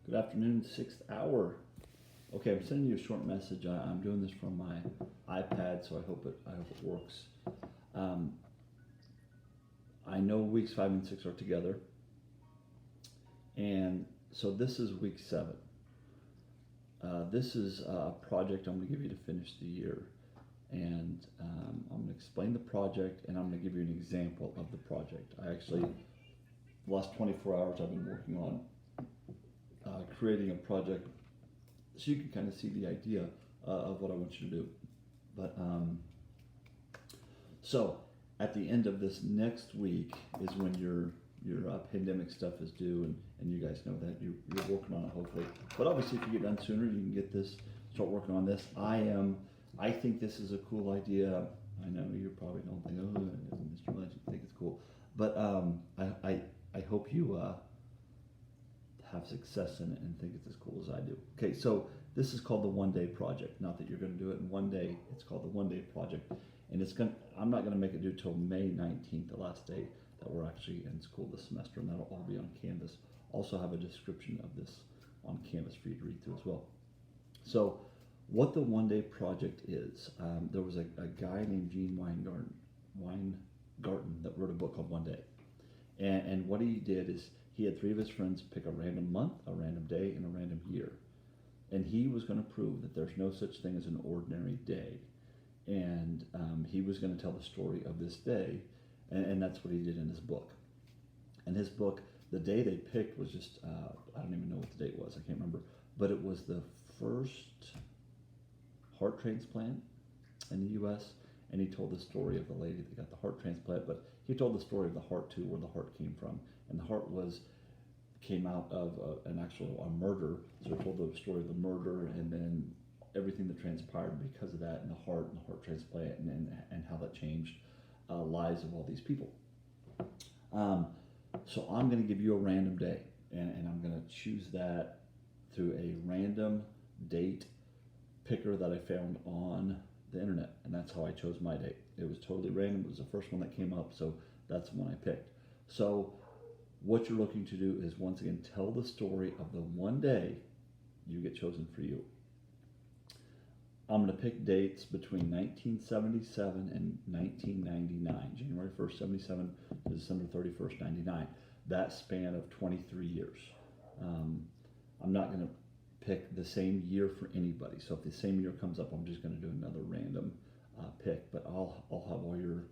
Good afternoon, sixth hour. Okay, I'm sending you a short message. I'm doing this from my iPad, so I hope it works. Um, I know weeks 5 and 6 are together, and so this is week 7. This is a project I'm going to give you to finish the year, and I'm going to explain the project, and I'm going to give you an example of the project. The last 24 hours, I've been working on creating a project so you can kind of see the idea of what I want you to do. But so at the end of this next week is when your pandemic stuff is due, and you guys know that you're working on it hopefully. But obviously, if you get done sooner, you can get this, start working on this. I think this is a cool idea. I know you probably don't think, oh, Mr. Legend think it's cool, but I hope you have success in it and think it's as cool as I do. Okay, so this is called the One Day Project. Not that you're going to do it in one day. It's called the One Day Project, and I'm not going to make it due till May 19th, the last day that we're actually in school this semester, and that'll all be on Canvas. Also have a description of this on Canvas for you to read through as well. So, what the One Day Project is, there was a guy named Gene Weingarten that wrote a book called One Day, and what he did is he had 3 of his friends pick a random month, a random day, and a random year. And he was going to prove that there's no such thing as an ordinary day. And he was going to tell the story of this day, and that's what he did in his book. And his book, the day they picked was just, I don't even know what the date was, I can't remember, but it was the first heart transplant in the U.S., and he told the story of the lady that got the heart transplant, but he told the story of the heart too, where the heart came from. And the heart came out of a murder, so he told the story of the murder and then everything that transpired because of that, and the heart transplant, and how that changed lives of all these people. So I'm going to give you a random day, and I'm going to choose that through a random date picker that I found on the internet, and that's how I chose my date. It was totally random. It was the first one that came up, so that's the one I picked. So what you're looking to do is, once again, tell the story of the one day you get chosen for you. I'm going to pick dates between 1977 and 1999, January 1st, 77 to December 31st, 99. That span of 23 years. I'm not going to pick the same year for anybody. So if the same year comes up, I'm just going to do another random pick. But I'll have all your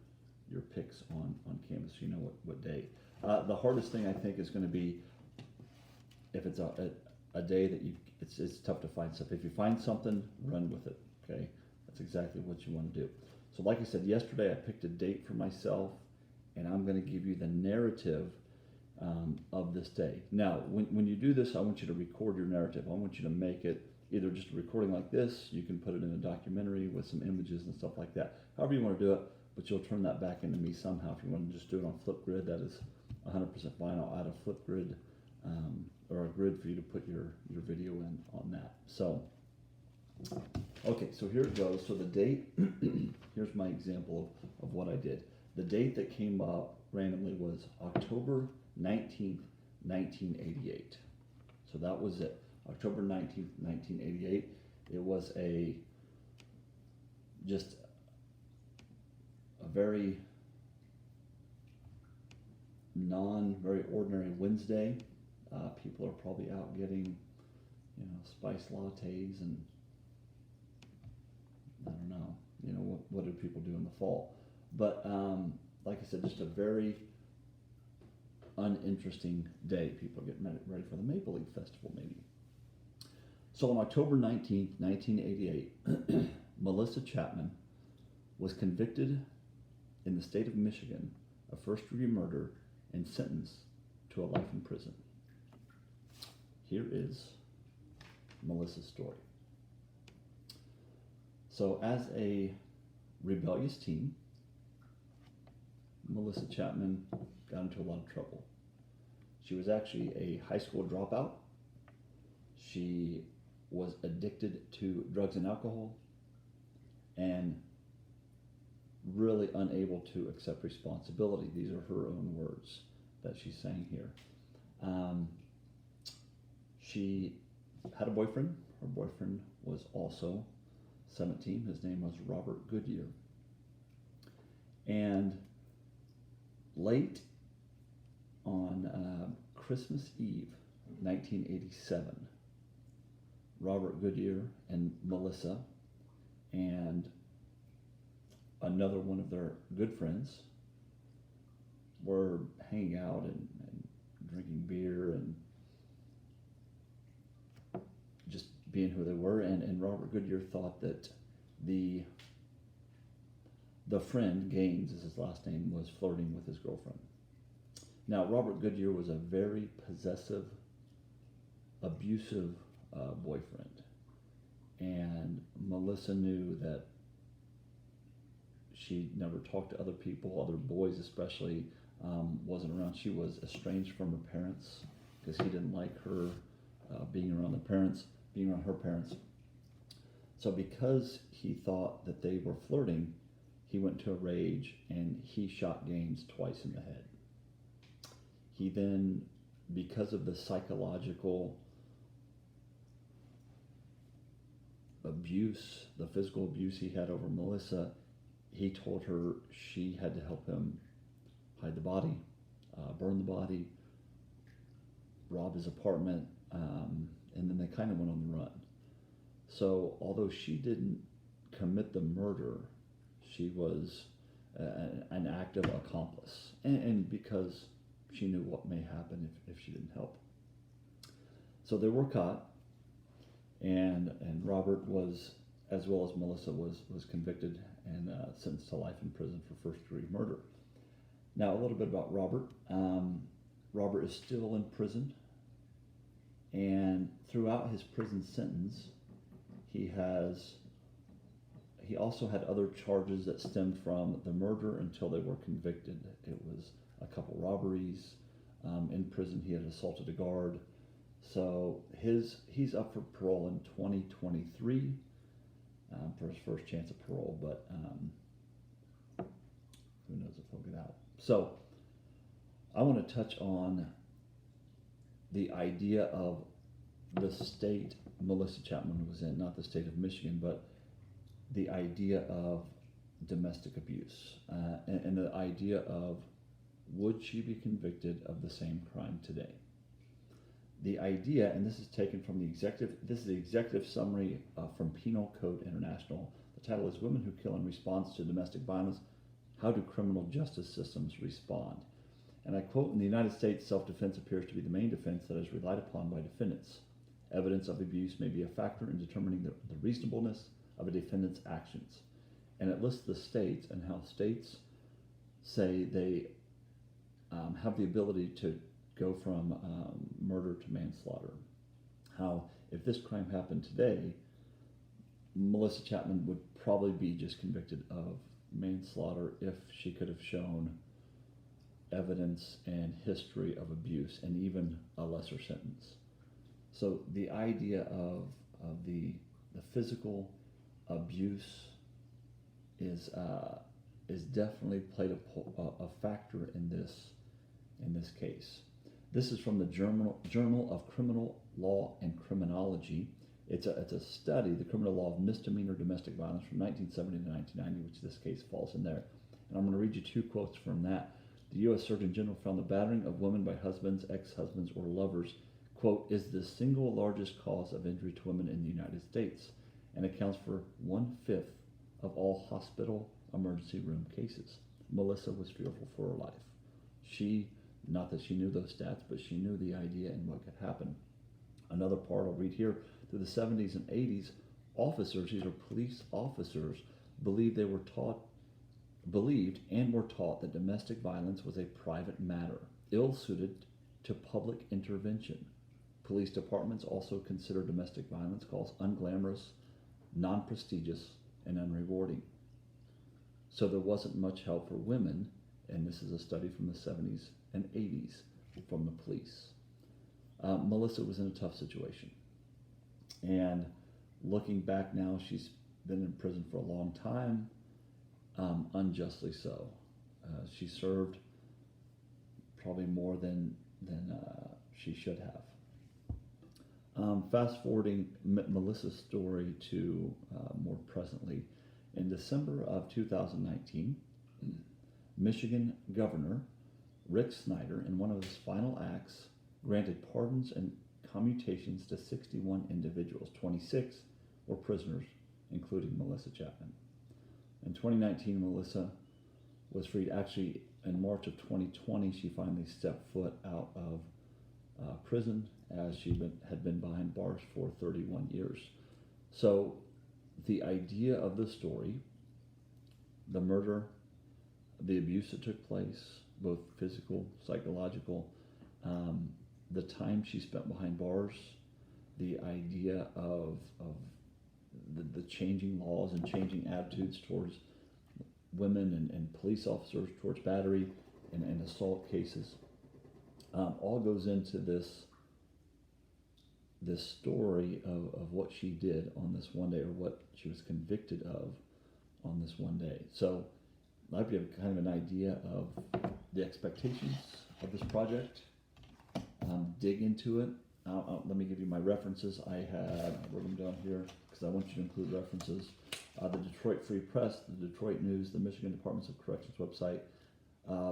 picks on Canvas, so you know what day. The hardest thing I think is going to be if it's a day that it's tough to find stuff. If you find something, run with it. Okay, that's exactly what you want to do. So like I said yesterday, I picked a date for myself, and I'm going to give you the narrative of this day. Now, when you do this, I want you to record your narrative. I want you to make it either just a recording like this. You can put it in a documentary with some images and stuff like that. However you want to do it, but you'll turn that back into me somehow. If you want to just do it on Flipgrid, that is 100% fine. I'll add a Flipgrid or a grid for you to put your video in on that. So, okay, so here it goes. So the date, here's my example of what I did. The date that came up randomly was October 19th, 1988. So that was it. October 19th, 1988. It was just a very very ordinary Wednesday. People are probably out getting, spice lattes, and I don't know, what do people do in the fall? But like I said, just a very uninteresting day. People are getting ready for the Maple Leaf Festival, maybe. So on October 19th, 1988, Melissa Chapman was convicted in the state of Michigan of first-degree murder and sentenced to a life in prison. Here is Melissa's story. So as a rebellious teen, Melissa Chapman got into a lot of trouble. She was actually a high school dropout. She was addicted to drugs and alcohol, and really unable to accept responsibility. These are her own words that she's saying here. she had a boyfriend. Her boyfriend was also 17. His name was Robert Goodyear. And late on Christmas Eve, 1987, Robert Goodyear and Melissa and another one of their good friends were hanging out and drinking beer and just being who they were. And Robert Goodyear thought that the friend, Gaines is his last name, was flirting with his girlfriend. Now, Robert Goodyear was a very possessive, abusive boyfriend. And Melissa knew that she never talked to other people, other boys especially, wasn't around. She was estranged from her parents because he didn't like her being around her parents. So because he thought that they were flirting, he went into a rage and he shot Gaines twice in the head. He then, because of the psychological abuse, the physical abuse he had over Melissa, he told her she had to help him hide the body, burn the body, rob his apartment, and then they kind of went on the run. So although she didn't commit the murder, she was an active accomplice, and because she knew what may happen if she didn't help. So they were caught, and Robert was, as well as Melissa, was convicted and sentenced to life in prison for first-degree murder. Now, a little bit about Robert. Robert is still in prison, and throughout his prison sentence, he also had other charges that stemmed from the murder until they were convicted. It was a couple robberies. In prison, he had assaulted a guard. So he's up for parole in 2023 for his first chance of parole, but who knows if he'll get out. So I want to touch on the idea of the state Melissa Chapman was in, not the state of Michigan, but the idea of domestic abuse and the idea of, would she be convicted of the same crime today? The idea, and this is taken from the executive summary from Penal Code International. The title is Women Who Kill in Response to Domestic Violence, How Do Criminal Justice Systems Respond? And I quote, in the United States, self-defense appears to be the main defense that is relied upon by defendants. Evidence of abuse may be a factor in determining the reasonableness of a defendant's actions. And it lists the states and how states say they have the ability to go from murder to manslaughter. How, if this crime happened today, Melissa Chapman would probably be just convicted of manslaughter if she could have shown evidence and history of abuse and even a lesser sentence. So the idea of the physical abuse is definitely played a factor in this case. This is from the Journal of Criminal Law and Criminology. It's a study, the criminal law of misdemeanor domestic violence from 1970 to 1990, which this case falls in there. And I'm going to read you two quotes from that. The U.S. Surgeon General found the battering of women by husbands, ex-husbands, or lovers, quote, is the single largest cause of injury to women in the United States and accounts for 1/5 of all hospital emergency room cases. Melissa was fearful for her life. She, not that she knew those stats, but she knew the idea and what could happen. Another part I'll read here, through the 70s and 80s, officers, these are police officers, believed and were taught that domestic violence was a private matter, ill-suited to public intervention. Police departments also consider domestic violence calls unglamorous, non-prestigious, and unrewarding. So there wasn't much help for women, and this is a study from the 70s and 80s from the police. Melissa was in a tough situation. And looking back now, she's been in prison for a long time, unjustly so. She served probably more than she should have. Fast forwarding Melissa's story to more presently. In December of 2019, Michigan Governor Rick Snyder, in one of his final acts, granted pardons and commutations to 61 individuals. 26 were prisoners, including Melissa Chapman. In 2019, Melissa was freed. Actually, in March of 2020, she finally stepped foot out of prison, as she had been behind bars for 31 years. So the idea of the story, the murder, the abuse that took place, both physical, psychological, the time she spent behind bars, the idea of the changing laws and changing attitudes towards women and police officers, towards battery and assault cases, all goes into this story of what she did on this one day, or what she was convicted of on this one day. So I'll give you kind of an idea of the expectations of this project. Dig into it. Let me give you my references. I wrote them down here because I want you to include references. The Detroit Free Press, the Detroit News, the Michigan Departments of Corrections website,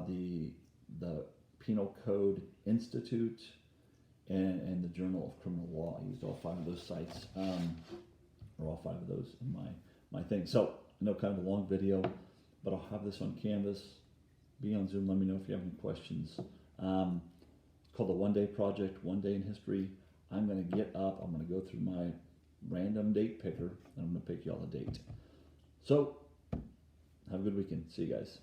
the Penal Code Institute, and the Journal of Criminal Law. I used all 5 of those sites, or all 5 of those in my thing. So I know kind of a long video, but I'll have this on Canvas. Be on Zoom. Let me know if you have any questions. It's called the One Day Project, One Day in History. I'm going to get up. I'm going to go through my random date picker, and I'm going to pick y'all a date. So have a good weekend. See you guys.